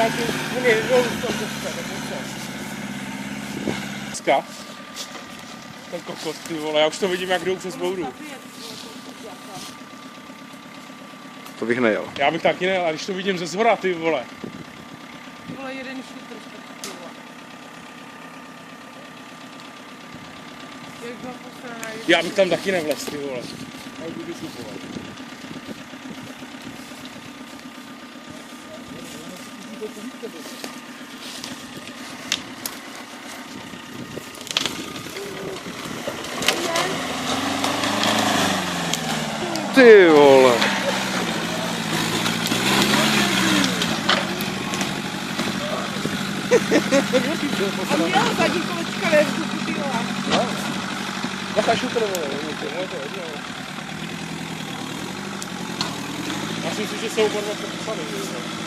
taky úplně dolů v tom koska, tak co? Ska? Ten kokot, ty vole, já už to vidím, jak jdou přes boudu. To bych nejel. Já bych taky nejel, a když to vidím ze zhora, ty vole. Ty vole, jeden šutr, ty vole. Jak byla posraná, Já bych tam taky nevlez, ty vole. Já už budu slupovat. Ty vole. a měla zadní kolečka ve vzduchu, ty vole. No. Bacha šutr, vole, to je jedno. Já si myslím, že jsou oba dva podpsaný.